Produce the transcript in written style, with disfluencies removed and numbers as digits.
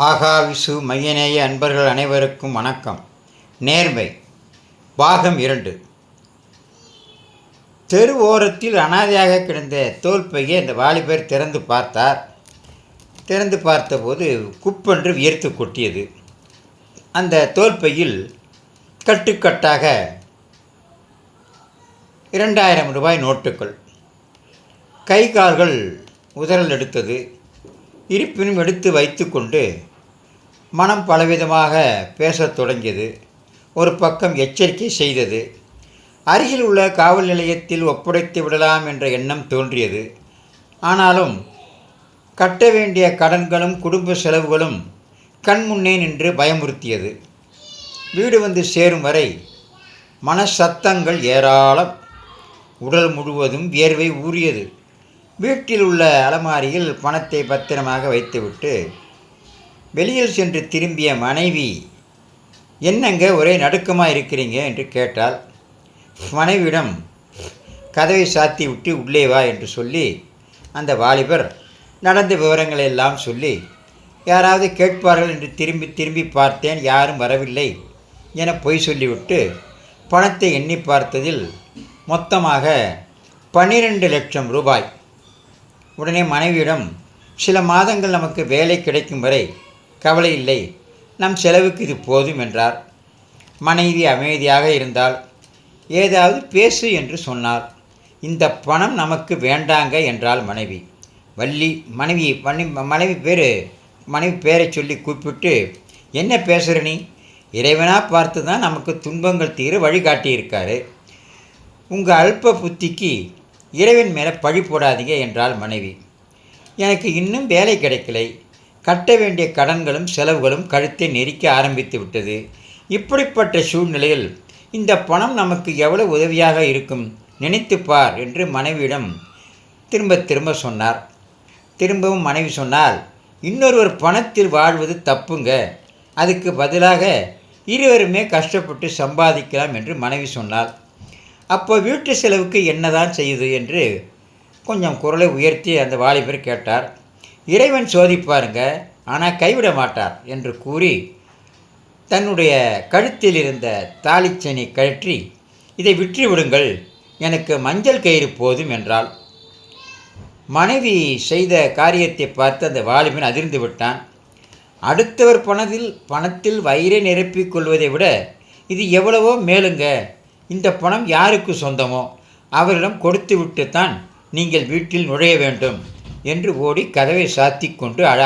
ஆகாவிசு மையநேய அன்பர்கள் அனைவருக்கும் வணக்கம். நேர்மை பாகம் 2. தெரு ஓரத்தில் அனாதையாக கிடந்த தோல்பையை அந்த வாலிபர் திறந்து பார்த்தார். திறந்து பார்த்தபோது குப்பென்று வியர்த்து கொட்டியது. அந்த தோல்பையில் கட்டுக்கட்டாக 2000 ரூபாய் நோட்டுகள். கை கால்கள் உதறல் எடுத்தது. இருப்பினும் எடுத்து வைத்து கொண்டு மனம் பலவிதமாக பேசத் தொடங்கியது. ஒரு பக்கம் எச்சரிக்கை செய்தது. அருகில் உள்ள காவல் நிலையத்தில் ஒப்படைத்து விடலாம் என்ற எண்ணம் தோன்றியது. ஆனாலும் கட்ட வேண்டிய கடன்களும் குடும்ப செலவுகளும் கண்முன்னே நின்று பயமுறுத்தியது. வீடு வந்து சேரும் வரை மனசத்தங்கள் ஏராளம். உடல் முழுவதும் வியர்வை ஊறியது. வீட்டில் உள்ள அலமாரியில் பணத்தை பத்திரமாக வைத்துவிட்டு வெளியில் சென்று திரும்பிய மனைவி, என்னங்க ஒரே நடுக்கமாக இருக்கிறீங்க என்று கேட்டால், மனைவியிடம் கதவை சாத்தி விட்டு உள்ளே வா என்று சொல்லி அந்த வாலிபர் நடந்த விவரங்களை எல்லாம் சொல்லி, யாராவது கேட்பார்கள் என்று திரும்பி திரும்பி பார்த்தேன், யாரும் வரவில்லை என பொய் சொல்லிவிட்டு பணத்தை எண்ணி பார்த்ததில் மொத்தமாக 12 லட்சம் ரூபாய். உடனே மனைவியிடம், சில மாதங்கள் நமக்கு வேலை கிடைக்கும் வரை கவலை இல்லை, நம் செலவுக்கு இது போதும் என்றார். மனைவி அமைதியாக இருந்தால், ஏதாவது பேசு என்று சொன்னார். இந்த பணம் நமக்கு வேண்டாங்க என்றாள் மனைவி. வள்ளி மனைவி பேரை சொல்லி கூப்பிட்டு, என்ன பேசுகிற நீ? இறைவனாக பார்த்து தான் நமக்கு துன்பங்கள் தீர வழிகாட்டியிருக்காரு. உங்கள் அல்ப புத்திக்கு இறைவன் மேலே பழி போடாதீங்க என்றால் மனைவி. எனக்கு இன்னும் வேலை கிடைக்கலை. கட்ட வேண்டிய கடன்களும் செலவுகளும் கழுத்தை நெரிக்க ஆரம்பித்து விட்டது. இப்படிப்பட்ட சூழ்நிலையில் இந்த பணம் நமக்கு எவ்வளவு உதவியாக இருக்கும், நினைத்துப்பார் என்று மனைவியிடம் திரும்ப திரும்ப சொன்னார். திரும்பவும் மனைவி சொன்னால், இன்னொருவர் பணத்தில் வாழ்வது தப்புங்க, அதுக்கு பதிலாக இருவருமே கஷ்டப்பட்டு சம்பாதிக்கலாம் என்று மனைவி சொன்னாள். அப்போ வீட்டு செலவுக்கு என்னதான் செய்யுது என்று கொஞ்சம் குரலை உயர்த்தி அந்த வாலிபர் கேட்டார். இறைவன் சோதிப்பாருங்க, ஆனால் கைவிட மாட்டார் என்று கூறி தன்னுடைய கழுத்தில் இருந்த தாலிச்செயினை கழற்றி, இதை விற்று விடுங்கள், எனக்கு மஞ்சள் கயிறு போதும் என்றாள். மனைவி செய்த காரியத்தை பார்த்து அந்த வாலிபன் அதிர்ந்து விட்டான். அடுத்தவர் பணத்தில் வயிறை நிரப்பிக் கொள்வதை விட இது எவ்வளவோ மேலுங்க. இந்த பணம் யாருக்கு சொந்தமோ அவரிடம் கொடுத்து விட்டுத்தான் நீங்கள் வீட்டில் நுழைய வேண்டும் என்று ஓடி கதவை சாத்தி கொண்டு அழ